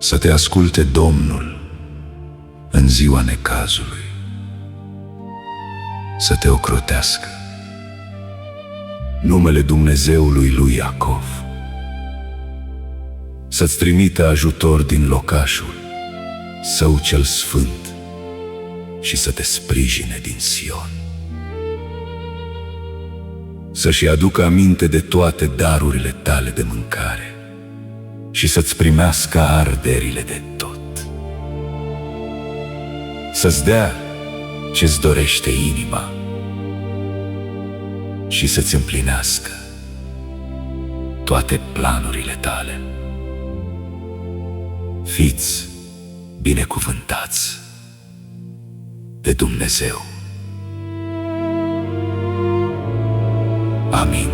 Să te asculte Domnul în ziua necazului, să te ocrotească numele Dumnezeului lui Iacov, să-ți trimită ajutor din locașul Său cel sfânt și să te sprijine din Sion, să-și aducă aminte de toate darurile tale de mâncare și să-ți primească arderile de tot, să-ți dea ce-ți dorește inima și să-ți împlinească toate planurile tale. Fiți binecuvântați de Dumnezeu. Amin.